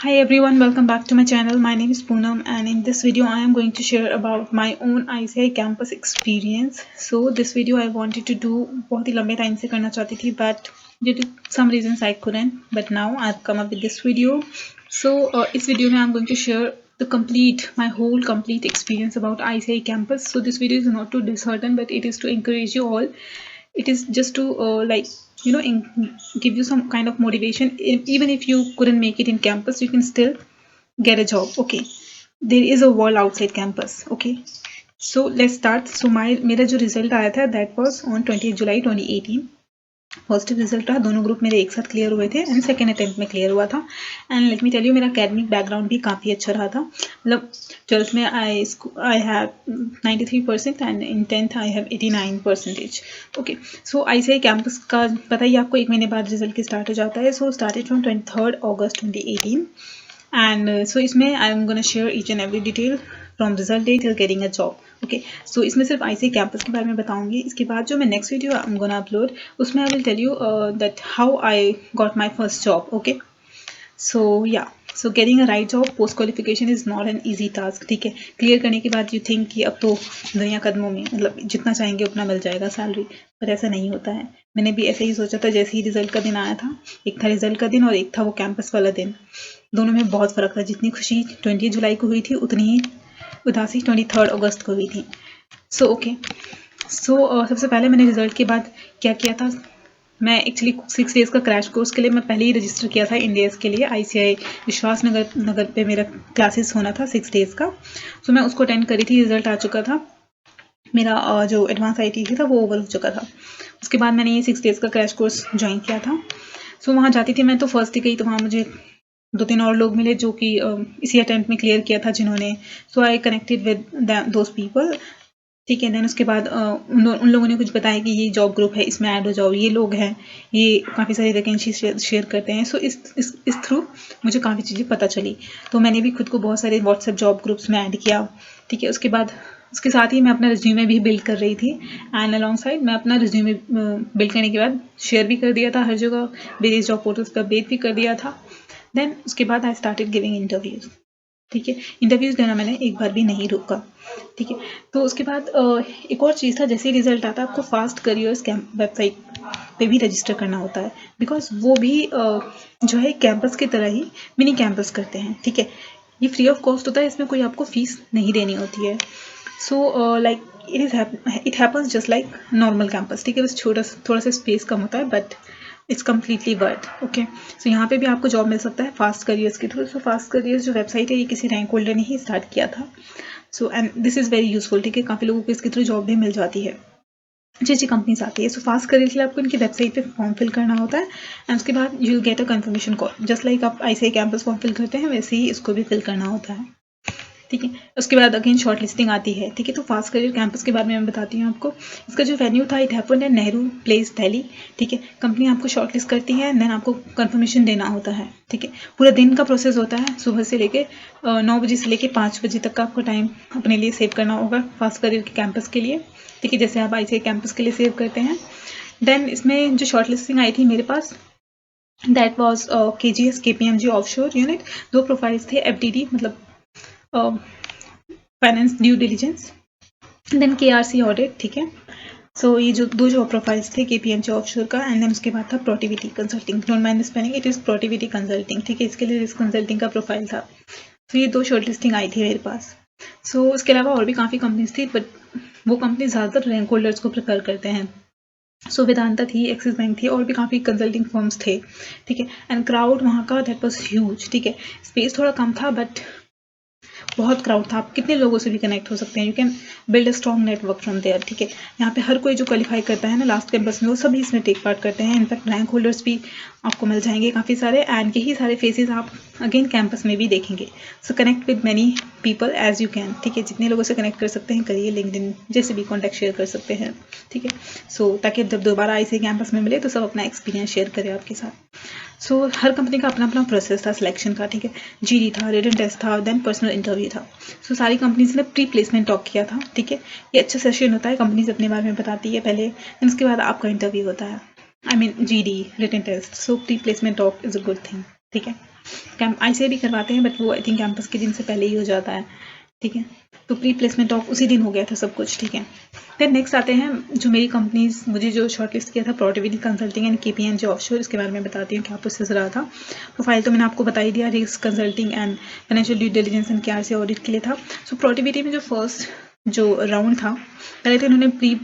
Hi everyone, welcome back to my channel. My name is Poonam and in this video I am going to share about my own ICI campus experience. So this video I wanted to do बहुत ही लंबे time से करना चाहती थी but due to some reasons I couldn't, but now I've come up with this video. So इस video में I'm going to share my whole complete experience about ICI campus. So this video is not to dishearten but it is to encourage you all. It is just to give you some kind of motivation. Even if you couldn't make it in campus, you can still get a job. Okay, there is a world outside campus. Okay, so let's start. So मेरा जो result आया था that was on 20th July 2018. Positive result रहा। दोनों group मेरे एक साथ clear हुए थे एंड सेकेंड अटेम्प्ट में क्लियर हुआ था। And let me tell you, मेरा अकेडमिक बैकग्राउंड भी काफ़ी अच्छा रहा था। मतलब 12th में I have 93% and in 10th I have 89%। Okay, so ICI campus का पता ही आपको, 1 महीने बाद रिजल्ट की स्टार्ट हो जाता है। So started from 23rd August 2018 and so इसमें I am gonna share each and every detail from result day till getting a job. Okay, so इसमें सिर्फ ICI कैंपस के बारे में बताऊंगी। इसके बाद जो मैं next video I am gonna upload, उसमें I will tell you that how I got my first job. Okay, so या so getting a right job post qualification is not an easy task. ठीक है, clear करने के बाद you think कि अब तो दुनिया कदमों में, मतलब जितना चाहेंगे उतना मिल जाएगा सैलरी, पर ऐसा नहीं होता है। मैंने भी ऐसे ही सोचा था जैसे ही रिजल्ट का दिन आया था। एक था रिजल्ट का दिन और एक था वो कैंपस वाला दिन। दोनों में बहुत फ़र्क था। जितनी खुशी 20 जुलाई को हुई थी उतनी ही उदासी 23rd अगस्त को हुई थी। सो ओके, सो सबसे पहले मैंने रिजल्ट के बाद क्या किया था, मैं एक्चुअली 6 डेज़ का क्रैश कोर्स के लिए मैं पहले ही रजिस्टर किया था इंडियाज़ के लिए। ICI विश्वास नगर पे मेरा क्लासेस होना था 6 डेज़ का। सो मैं उसको अटेंड करी थी। रिजल्ट आ चुका था मेरा, जो एडवांस IIT था वो ओवर हो चुका था। उसके बाद मैंने ये 6 डेज़ का क्रैश कोर्स ज्वाइन किया था। सो वहाँ जाती थी मैं तो फर्स्ट ही गई तो वहाँ मुझे 2-3 और लोग मिले जो कि इसी अटेम्प्ट में क्लियर किया था जिन्होंने। So I connected with those people. ठीक है, देन उसके बाद उन लोगों ने कुछ बताया कि ये जॉब ग्रुप है, इसमें ऐड हो जाओ, ये लोग हैं, ये काफ़ी सारी वैकेंसी शेयर करते हैं। सो इस थ्रू मुझे काफ़ी चीज़ें पता चली। तो मैंने भी खुद को बहुत सारे व्हाट्सएप जॉब ग्रुप्स में ऐड किया। ठीक है, उसके बाद उसके साथ ही मैं अपना रिज्यूमे भी बिल्ड कर रही थी एंड अलॉन्ग साइड मैं अपना रिज्यूमे बिल्ड करने के बाद शेयर भी कर दिया था हर जगह, वेरियस जॉब पोर्टल्स पर अपडेट भी कर दिया था। देन उसके बाद आई स्टार्टेड गिविंग इंटरव्यूज़। ठीक है, इंटरव्यूज़ देना मैंने एक बार भी नहीं रोका। ठीक है, तो उसके बाद एक और चीज़ था, जैसे ही रिजल्ट आता है आपको फास्ट करियर्स वेबसाइट पे भी रजिस्टर करना होता है, बिकॉज वो भी जो है कैंपस की तरह ही मिनी कैंपस करते हैं। ठीक है, ये फ्री ऑफ कॉस्ट होता है, इसमें कोई आपको फीस नहीं देनी होती है। So like it happens just like normal campus. ठीक है, बस थोड़ा सा स्पेस कम होता है but it's completely worth. Okay, so यहाँ पे भी आपको जॉब मिल सकता है फास्ट करियर्स के थ्रू। सो फास्ट करियर्स जो वेबसाइट है ये किसी रैंक होल्डर ने ही स्टार्ट किया था। So and this is very useful. ठीक है, काफ़ी लोगों को इसके थ्रू जॉब भी मिल जाती है, अच्छी अच्छी कंपनीज आती है। सो फास्ट करियर के लिए आपको इनकी वेबसाइट पे फॉर्म फिल करना होता है एंड उसके बाद you will get a confirmation call. Just like आप ICI कैंपस फॉर्म फिल करते हैं वैसे ही इसको भी फिल करना होता है। ठीक है, उसके बाद अगेन शॉर्ट लिस्टिंग आती है। ठीक है, तो फास्ट करियर कैंपस के बारे में मैं बताती हूँ आपको। इसका जो वेन्यू था it happened at Nehru place Delhi. ठीक है, कंपनी आपको शॉर्ट लिस्ट करती है देन आपको कंफर्मेशन देना होता है। ठीक है, पूरा दिन का प्रोसेस होता है, सुबह से लेके 9 बजे से लेके 5 बजे तक का आपको टाइम अपने लिए सेव करना होगा फास्ट करियर के कैंपस के लिए। ठीक है, जैसे आप ICI कैंपस के लिए सेव करते हैं। देन इसमें जो शॉर्ट लिस्टिंग आई थी मेरे पास, that was KGS KPMG offshore unit. 2 profiles थे, FDD मतलब finance due diligence, then KRC audit. ठीक है, सो ये जो 2 जॉब प्रोफाइल्स थे KPMG ऑफशोर का एंड देन उसके बाद था Protiviti consulting. Don't mind spelling, it is Protiviti consulting. ठीक है, इसके लिए रिस्क कंसल्टिंग का प्रोफाइल था। तो ये 2 शॉर्ट लिस्टिंग आई थी मेरे पास। सो उसके अलावा और भी काफ़ी कंपनीज थी बट वो कंपनी ज़्यादातर रैंक होल्डर्स को प्रेफर करते हैं। सो वेदांता थी, एक्सिस बैंक थी और भी काफ़ी कंसल्टिंग फर्म्स थे। ठीक है, एंड क्राउड वहाँ का दैट वॉज ह्यूज। ठीक है, स्पेस थोड़ा कम था बट बहुत क्राउड था। आप कितने लोगों से भी कनेक्ट हो सकते हैं, you can build a strong network from there. ठीक है, यहाँ पे हर कोई जो क्वालिफाई करता है ना लास्ट कैंपस में वो सभी इसमें टेक पार्ट करते हैं। इनफैक्ट रैंक होल्डर्स भी आपको मिल जाएंगे काफ़ी सारे एंड यही सारे फेसेस आप अगेन कैंपस में भी देखेंगे। So connect with many people as you can. ठीक है, जितने लोगों से कनेक्ट कर सकते हैं करिए, लिंक्डइन जैसे भी कॉन्टैक्ट शेयर कर सकते हैं। ठीक है, सो ताकि जब दोबारा ICI कैंपस में मिले तो सब अपना एक्सपीरियंस शेयर करें आपके साथ। सो हर कंपनी का अपना अपना प्रोसेस था सिलेक्शन का। ठीक है, GD था, रिटन टेस्ट था, देन पर्सनल इंटरव्यू था। सो सारी कंपनीज ने प्री प्लेसमेंट टॉक किया था। ठीक है, ये अच्छा सेशन होता है, कंपनीज अपने बारे में बताती है पहले, देन उसके बाद आपका इंटरव्यू होता है। I mean GD, written test. So pre placement talk is a good thing. ठीक है, ICA भी करवाते हैं, बट वो आई थिंक कैंपस के दिन से पहले ही हो जाता है, ठीक है। तो प्री प्लेसमेंट टॉक उसी दिन हो गया था सब कुछ, ठीक है। फिर नेक्स्ट आते हैं जो मेरी कंपनीज मुझे जो शॉर्टलिस्ट किया था, Protiviti consulting and KPMG offshore. इसके बारे में बताती हूँ क्या प्रोसेस रहा था। प्रोफाइल तो मैंने आपको बता ही दिया, risk consulting and financial due diligence and KRC audit के लिए था। सो प्रोटिविटी में जो फर्स्ट जो राउंड था, पहले तो इन्होंने प्री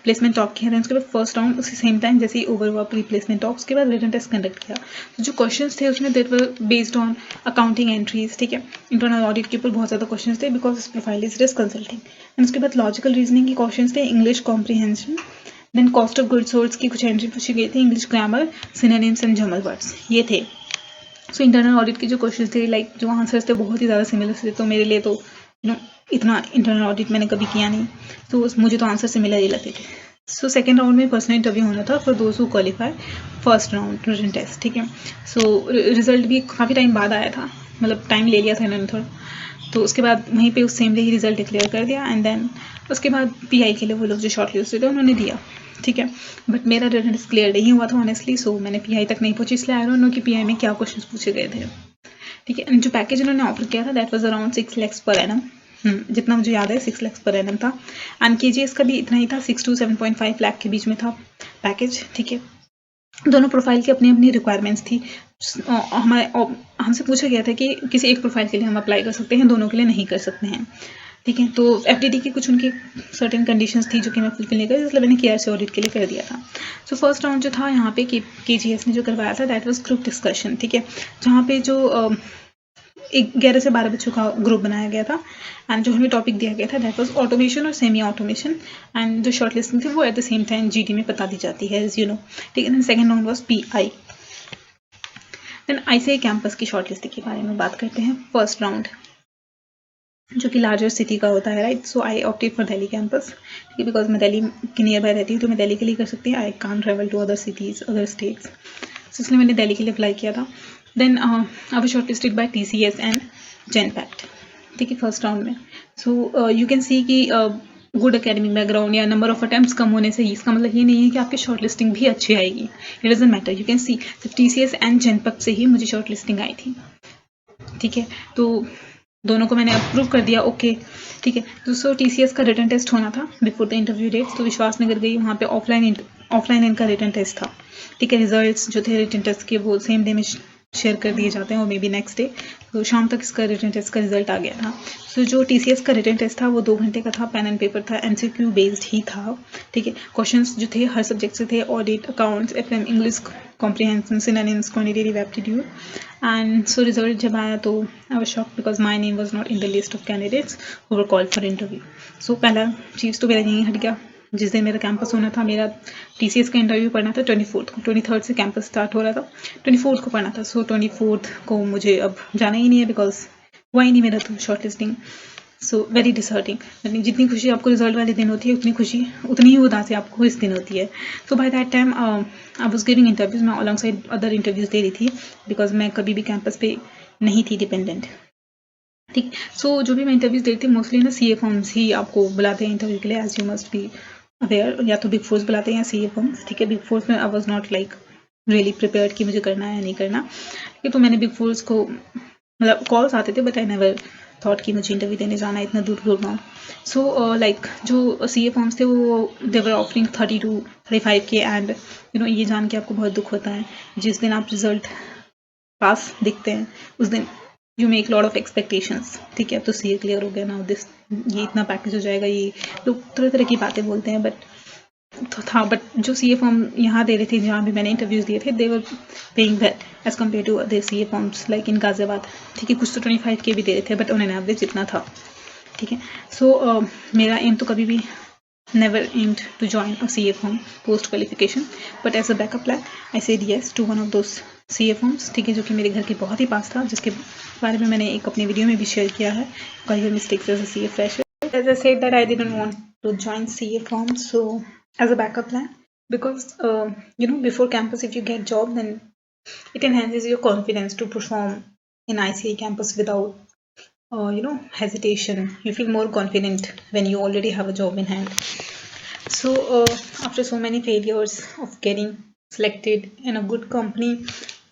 प्लेसमेंट टॉक किया था, उसके बाद फर्स्ट राउंड उसी सेम टाइम जैसे ही ओवर हुआ प्री प्लेसमेंट टॉक, उसके बाद रिटन टेस्ट कंडक्ट किया। तो जो क्वेश्चंस थे उसमें that were based on accounting entries, ठीक है। इंटरनल ऑडिट के ऊपर बहुत ज़्यादा क्वेश्चंस थे because profile is risk consulting. And उसके बाद लॉजिकल रीजनिंग के क्वेश्चंस थे, English comprehension, then cost of goods sold की कुछ एंट्री पूछी गई थी, English grammar, synonyms and jumbled words, ये थे। सो इंटरनल ऑडिट के जो क्वेश्चन थे, लाइक जो आंसर्स थे बहुत ही ज़्यादा सिमिलर थे, तो मेरे लिए तो इतना इंटरनल ऑडिट मैंने कभी किया नहीं, तो मुझे तो आंसर सिमिलर ही लगते थे। सो सेकेंड राउंड में पर्सनल इंटरव्यू होना था for those who qualify first round written test, ठीक है। सो रिजल्ट भी काफ़ी टाइम बाद आया था, मतलब टाइम ले लिया था इन्होंने थोड़ा। तो उसके बाद वहीं पे उस सेम डे ही रिजल्ट डिक्लेयर कर दिया, एंड देन उसके बाद PI के लिए वो लोग जो शॉर्ट लिस्ट थे उन्होंने दिया, ठीक है। बट मेरा रिटन टेस्ट क्लियर नहीं हुआ था ऑनेस्टली, सो मैंने PI तक नहीं पहुंची, इसलिए आई डोंट नो कि PI में क्या क्वेश्चन पूछे गए थे, ठीक है। जो पैकेज उन्होंने ऑफर किया था that was around 6 lakhs per annum, जितना मुझे याद है 6 lakhs पर एनम था। एंड KGS का भी इतना ही था, 6 to 7.5 लाख के बीच में था पैकेज, ठीक है। दोनों प्रोफाइल की अपनी अपनी रिक्वायरमेंट्स थी। हमसे पूछा गया था कि किसी एक प्रोफाइल के लिए हम अप्लाई कर सकते हैं, दोनों के लिए नहीं कर सकते हैं, ठीक है। तो FDD की कुछ उनकी सर्टेन कंडीशंस थी जो कि मैं फुलफिल नहीं करी, इसलिए मैंने KRC ऑडिट के लिए कर दिया था। सो फर्स्ट राउंड जो था यहाँ पे KGS ने जो करवाया था दैट वाज ग्रुप डिस्कशन, ठीक है, जहाँ पे जो 11 से 12 बच्चों का ग्रुप बनाया गया था। एंड जो हमें टॉपिक दिया गया था दैट वाज ऑटोमेशन और सेमी ऑटोमेशन, एंड जो शॉर्ट लिस्टिंग थी वो at the same time GT में बता दी जाती है, एज यू नो, ठीक है। Second round was PI। Then ICA campus की शॉर्ट लिस्टिंग के बारे में बात करते हैं। फर्स्ट राउंड जो कि लार्जर सिटी का होता है, right. So I opted for Delhi campus, ठीक है, बिकॉज मैं दिल्ली के नियर बाय रहती हूँ, तो मैं दिल्ली के लिए कर सकती हूँ, I can't travel to other cities other states, so इसलिए मैंने दिल्ली के लिए अप्लाई किया था। Then I was shortlisted by TCS and JENPACT, ठीक है, फर्स्ट राउंड में। सो यू कैन सी कि गुड एकेडमिक बैकग्राउंड या नंबर ऑफ अटैम्प्ट्स कम होने से ही इसका मतलब ये नहीं है कि आपकी शॉर्ट लिस्टिंग भी अच्छी आएगी, it doesn't matter. You can see TCS and JENPACT से ही मुझे शॉर्ट लिस्टिंग आई थी, ठीक है। तो दोनों को मैंने अप्रूव कर दिया, ओके, ठीक है। दोस्तों TCS का रिटन टेस्ट होना था बिफोर द इंटरव्यू डेट, तो विश्वास नगर गई, वहाँ पे ऑफलाइन इनका रिटन टेस्ट था, ठीक है। रिजल्ट्स जो थे रिटन टेस्ट के वो सेम डे में शेयर कर दिए जाते हैं और मे बी नेक्स्ट डे, तो शाम तक इसका रिटन टेस्ट का रिजल्ट आ गया था। सो जो TCS का रिटन टेस्ट था वो 2 घंटे का था, पेन एंड पेपर था, MCQ बेस्ड ही था, ठीक है। क्वेश्चंस जो थे हर सब्जेक्ट से थे, audit, accounts, FM, English comprehension, synonyms, quantitative aptitude. And so result जब आया तो I was shocked because my name was not in the list of candidates who were called for interview. So पहला चीज़ तो मेरा यहीं हट गया। जिस दिन मेरा कैंपस होना था, मेरा TCS का इंटरव्यू पढ़ना था 24 को, 23 से कैंपस स्टार्ट हो रहा था, 24 को पढ़ना था। सो 24 को मुझे अब जाना ही नहीं है बिकॉज हुआ ही नहीं मेरा तो शॉर्ट लिस्टिंग। सो वेरी डिसहर्टिंग, मतलब जितनी खुशी आपको रिजल्ट वाले दिन होती है उतनी ही उदासी आपको इस दिन होती है। So by that time I was giving interviews, मैं अलॉन्ग साइड अदर इंटरव्यूज दे रही थी बिकॉज मैं कभी भी कैंपस पे नहीं थी डिपेंडेंट, ठीक। सो जो भी मैं इंटरव्यूज दे रही थी मोस्टली ना CA फॉर्म्स ही आपको बुलाते हैं इंटरव्यू के लिए, as you must be aware, या तो बिग फोर्स बुलाते हैं या CA फॉर्म्स, ठीक है। बिग फोर्स में I was not like really prepared कि मुझे करना है या नहीं करना, ठीक है। तो मैंने बिग फोर्स को मतलब कॉल्स आते थे बट आई नेवर थॉट कि मुझे इंटरव्यू देने जाना है इतना दूर गुड़गांव। सो लाइक जो CA फॉर्म्स थे वो they were offering 30 to 35K, and you know ये जान के आपको बहुत दुख होता है जिस दिन आप रिजल्ट पास दिखते हैं उस दिन you make lot of expectations, ठीक है। तो CA क्लियर हो गया ना, दिस ये इतना पैकेज हो जाएगा, ये लोग तरह तरह की बातें बोलते हैं, बट तो था। बट जो CA फॉर्म यहाँ दे रहे थे जहाँ भी मैंने इंटरव्यूज दिए थे, they were paying well as compared to other CA firms like in Ghaziabad, ठीक है। कुछ तो 25K भी दे रहे थे बट उन्होंने एवरेज जितना था, ठीक है। सो मेरा एम तो कभी भी never aimed to join a CA firm post qualification, but as a backup plan I said yes to one of those CA firms, ठीक है, जो कि मेरे घर के बहुत ही पास था, जिसके बारे में मैंने एक अपनी वीडियो में भी शेयर किया है, career mistakes as a CA fresher. As I said that I didn't want to join CA firm, so as a backup plan, because you know before campus if you get job then it enhances your confidence to perform in ICA campus without you know hesitation. You feel more confident when you already have a job in hand. So after so many failures of getting selected in a good company,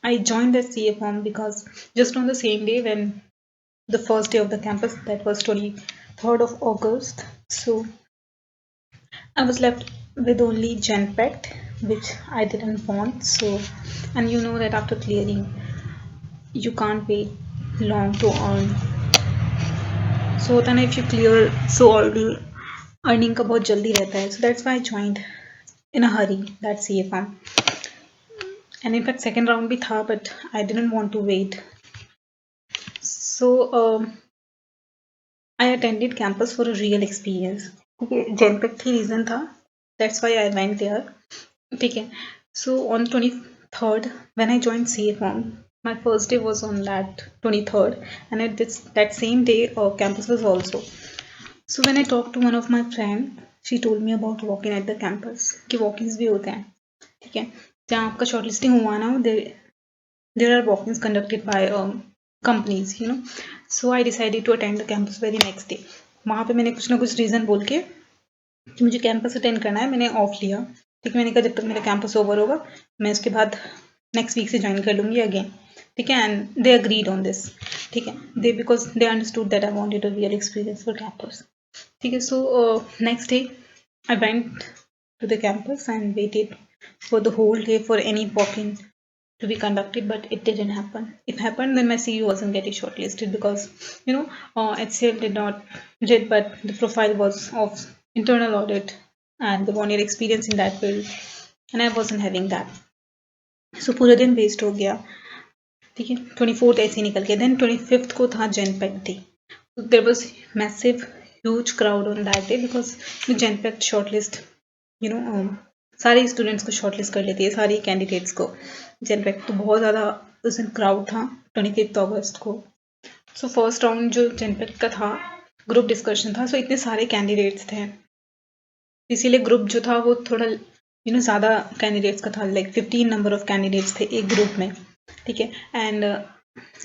I joined that CA form because just on the same day when the first day of the campus, that was 23rd of August. So I was left with only GenPact, which I didn't want. So, and you know that after clearing, you can't wait long to earn. So होता ना, if you clear, so all earning का बहुत जल्दी रहता है. So that's why I joined in a hurry that CA farm. And in fact second round भी था, but I didn't want to wait. So I attended campus for a real experience. Okay, Genpact he reason था. That's why I went there. ठीक है. So on 23rd when I joined CA form, my first day was on that 23rd, and at that same day campus was also. So when I talked to one of my friend, she told me about walk-in at the campus कि walk-ins भी होते हैं. ठीक है. जहाँ आपका shortlisting हुआ ना, there are walk-ins conducted by companies, you know. So I decided to attend the campus very next day. वहाँ पे मैंने कुछ ना कुछ रीज़न बोल के कि मुझे कैंपस अटेंड करना है, मैंने ऑफ लिया. ठीक है. मैंने कहा जब तक मेरा कैंपस ओवर होगा मैं उसके बाद नेक्स्ट वीक से ज्वाइन कर लूँगी अगेन. ठीक है. And they agreed on this. ठीक है. They because they understood that I wanted a real experience for campus. ठीक है. So next day I went to the campus and waited for the whole day for any walk-in to be conducted, but it didn't happen. If happened, then my CV wasn't getting shortlisted because you know HCL did, but the profile was of internal audit and they wanted experience in that field, and I wasn't having that. So पूरा दिन waste हो गया. ठीक है. 24th ऐसे निकल गया. Then 25th को था Genpact day. So there was massive huge crowd on that day because the Genpact shortlist, you know, सारे स्टूडेंट्स को शॉर्टलिस्ट कर लेती है, सारे कैंडिडेट्स को. जनपैक्ट तो बहुत ज़्यादा उस दिन क्राउड था 25 अगस्त को. सो फर्स्ट राउंड जो जनपैक्ट का था ग्रुप डिस्कशन था. सो इतने सारे कैंडिडेट्स थे, इसीलिए ग्रुप जो था वो थोड़ा ज़्यादा कैंडिडेट्स का था. लाइक 15 नंबर ऑफ कैंडिडेट्स थे एक ग्रुप में. ठीक है. एंड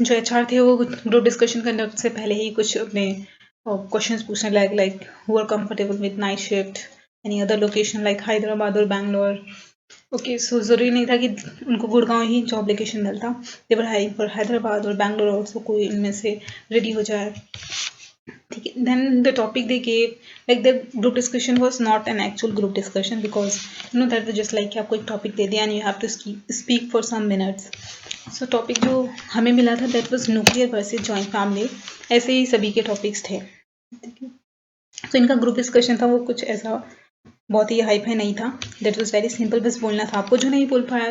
जो HR थे वो ग्रुप डिस्कशन कंडक्ट से पहले ही कुछ अपने क्वेश्चंस पूछने लगे, like who are comfortable with night shift, any other location like Hyderabad और बैंगलोर. ओके. सो ज़रूरी नहीं था कि उनको गुड़गांव ही जॉब लोकेशन मिलता. दे वर हायरिंग फॉर हैदराबाद और बैंगलोर ऑल्सो, कोई इनमें से रेडी हो जाए. ठीक है. Then the topic they gave, like the group discussion was not an actual group discussion because that was just like कि आपको एक टॉपिक दे दिया and you have to speak for some minutes. So topic जो हमें मिला था that was nuclear versus joint family. ऐसे ही सभी के टॉपिक्स थे. तो इनका ग्रुप डिस्कशन था वो कुछ ऐसा बहुत ही हाई फाई नहीं था. That was very simple. बस बोलना था आपको. जो नहीं बोल पाया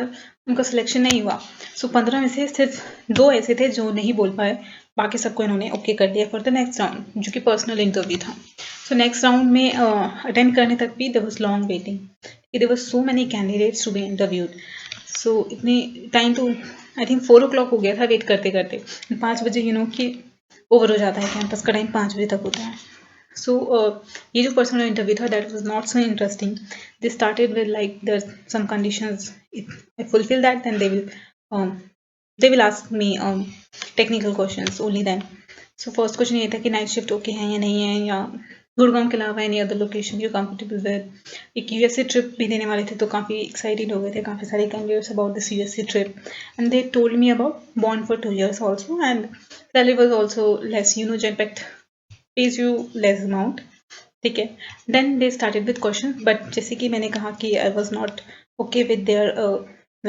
उनका सिलेक्शन नहीं हुआ. सो 15 में से सिर्फ 2 ऐसे थे जो नहीं बोल पाए, बाकी सबको इन्होंने ओके कर दिया फॉर द नेक्स्ट राउंड, जो कि पर्सनल इंटरव्यू था. सो नेक्स्ट राउंड में अटेंड करने तक भी there was long waiting. There was so many candidates to be interviewed. So इतने टाइम तो आई थिंक 4 o'clock हो गया था वेट करते करते. 5 बजे कि ओवर हो जाता है कैंपस का टाइम, 5 बजे तक होता है. So ये जो पर्सनल इंटरव्यू था that was not so interesting. They started with like there's some conditions. If I fulfill that, then they will ask me technical questions only then. So first question ये था कि night shift okay है या नहीं है, या गुड़गांव के अलावा any other location you comfortable with. एक यूएसए ट्रिप भी देने वाले थे तो काफ़ी एक्साइटेड हो गए थे काफ़ी सारे candidates about this USA trip. And they told me about bond for 2 years also and salary was also less. Genpact pays you less amount. ठीक है. Then they started with questions, but जैसे कि मैंने कहा कि I was not okay with their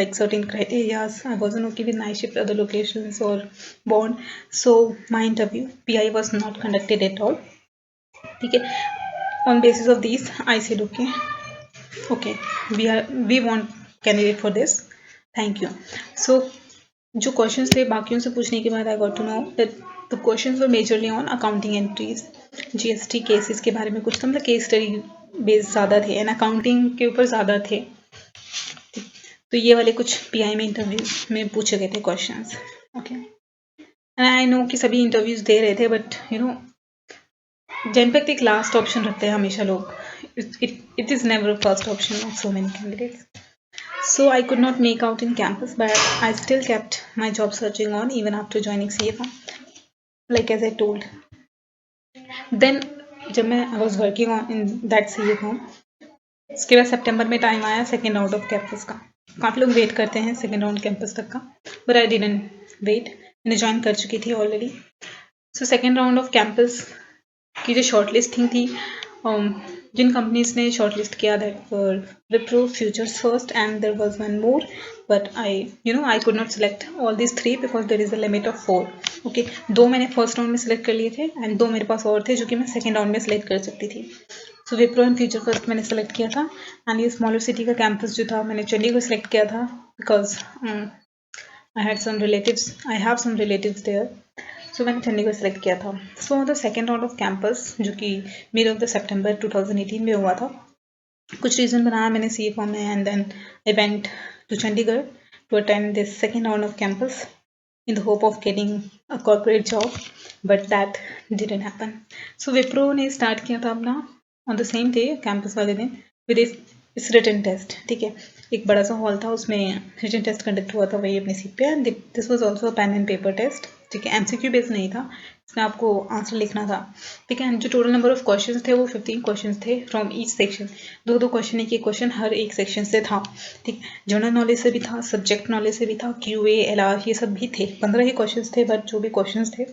like certain criteria. I wasn't okay with night shift, other locations or bond. So my interview PI was not conducted at all. ठीक है. On basis of these, I said okay, we want candidate for this. Thank you. So जो questions थे बाकियों से पूछने के बाद I got to know that the questions were majorly on accounting entries, GST cases के बारे में कुछ था. मतलब केस स्टडी बेस्ड ज़्यादा थे एंड अकाउंटिंग के ऊपर ज़्यादा थे. तो ये वाले कुछ PI में इंटरव्यूज में पूछे गए थे questions. Okay. And I know कि सभी इंटरव्यूज दे रहे थे, बट जनपैक्ट एक लास्ट ऑप्शन रखते हैं हमेशा लोग. It is never first option of so many candidates. So I could not make out in campus, but I still kept my job searching on even after joining CFA, like as I told. Then जब मैं I was working on in that CFA, उसके बाद सितंबर में time आया second round of campus का. काफ़ी लोग wait करते हैं सेकेंड राउंड कैंपस तक का, बट आई डिडंट वेट, मैंने ज्वाइन कर चुकी थी already. So second round of campus की जो शॉर्ट लिस्टिंग थी, जिन कंपनीज ने शॉर्ट लिस्ट किया, that for Wipro, Futures First, and there was one more, but I could not select all this 3 because there is a limit of 4। Okay, 2 मैंने first round में select कर लिए थे and 2 मेरे पास और थे जो कि मैं सेकेंड राउंड में सेलेक्ट कर सकती थी। सो विप्रो एंड फ्यूचर फर्स्ट मैंने सेलेक्ट किया था, एंड ये स्मॉलर सिटी का कैंपस जो था मैंने चंडीगढ़ सेलेक्ट किया था because I have some relatives there, so मैंने चंडीगढ़ सेलेक्ट किया था। So the second round of campus जो कि मिड ऑफ द सितंबर 2018 में हुआ था, कुछ रीज़न बनाया मैंने सी फॉर्म में, and then I went to Chandigarh to attend this second round of campus in the hope of getting a corporate job, but that didn't happen. So Wipro ने start किया था अपना on the same day campus वाले दिन with इस written test. ठीक है, एक बड़ा सा हॉल था, उसमें रिटन टेस्ट कंडक्ट हुआ था वही अपनी सीट पे, and this was also pen and paper test. ठीक है, एमसीक्यू बेस्ड नहीं था, इसमें आपको आंसर लिखना था। ठीक है, जो टोटल नंबर ऑफ क्वेश्चंस थे वो 15 क्वेश्चंस थे फ्रॉम ईच सेक्शन, दो क्वेश्चन एक क्वेश्चन हर एक सेक्शन से था। ठीक, जनरल नॉलेज से भी था, सब्जेक्ट नॉलेज से भी था, क्यूए एलआर ये सब भी थे, 15 ही क्वेश्चंस थे, बट जो भी क्वेश्चंस थे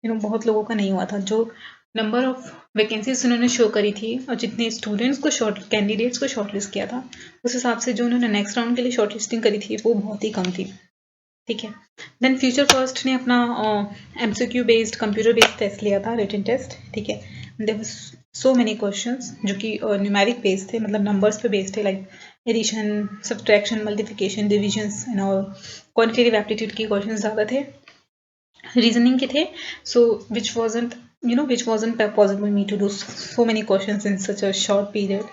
बहुत लोगों का नहीं हुआ था। जो नंबर ऑफ वैकेंसीज उन्होंने शो करी थी और जितने स्टूडेंट्स को कैंडिडेट्स को शॉर्टलिस्ट किया था, उस हिसाब से जो उन्होंने नेक्स्ट राउंड के लिए शॉर्टलिस्टिंग करी थी वो बहुत ही कम थी। ठीक है, देन फ्यूचर फर्स्ट ने अपना MCQ based computer based test लिया था, रिटन टेस्ट। ठीक है, there was so many questions जो कि न्यूमेरिक बेस्ड थे, मतलब नंबर्स पे बेस्ड थे, like addition, subtraction, multiplication, divisions and all. Quantitative aptitude के क्वेश्चंस ज़्यादा थे, रीजनिंग के थे, so which wasn't possible me to do so many questions in such a short period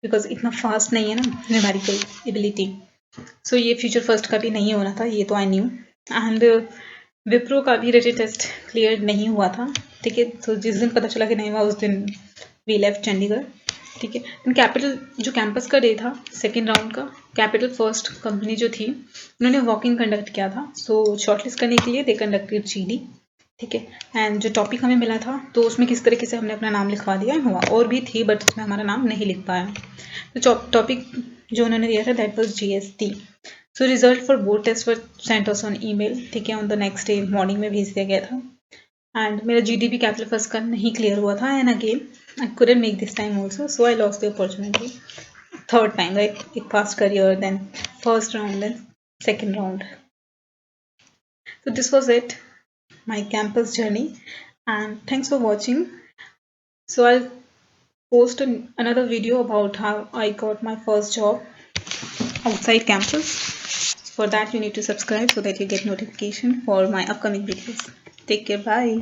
because इतना फास्ट नहीं है ना न्यूमेरिकल एबिलिटी। सो ये फ्यूचर फर्स्ट का भी नहीं होना था, ये तो आई न्यू, एंड विप्रो का भी रिटन टेस्ट क्लियर नहीं हुआ था। ठीक है, तो जिस दिन पता चला कि नहीं हुआ उस दिन वी लेफ्ट चंडीगढ़। ठीक है, कैपिटल जो कैंपस का डे था सेकेंड राउंड का, कैपिटल फर्स्ट कंपनी जो थी उन्होंने वॉकिंग कंडक्ट किया था, सो शॉर्टलिस्ट करने के लिए दे कंडक्टेड जीडी। ठीक है, एंड जो टॉपिक हमें मिला था तो उसमें किस तरीके से हमने अपना नाम लिखवा दिया हुआ, और भी थी बट उसमें हमारा नाम नहीं लिख पाया। तो टॉपिक जो उन्होंने दिया था that was GST. So result for board test were sent us on email. ठीक है, on the next day morning में भेज दिया गया था, एंड मेरा जीडीपी कैपिटल फर्स्ट का नहीं क्लियर हुआ था, and again I couldn't make this time also, so I lost the opportunity third time, like एक past career, then first round, then second round. So this was it, my campus journey, and thanks for watching. So I'll post another video about how I got my first job outside campus. For that you need to subscribe so that you get notification for my upcoming videos. Take care, bye.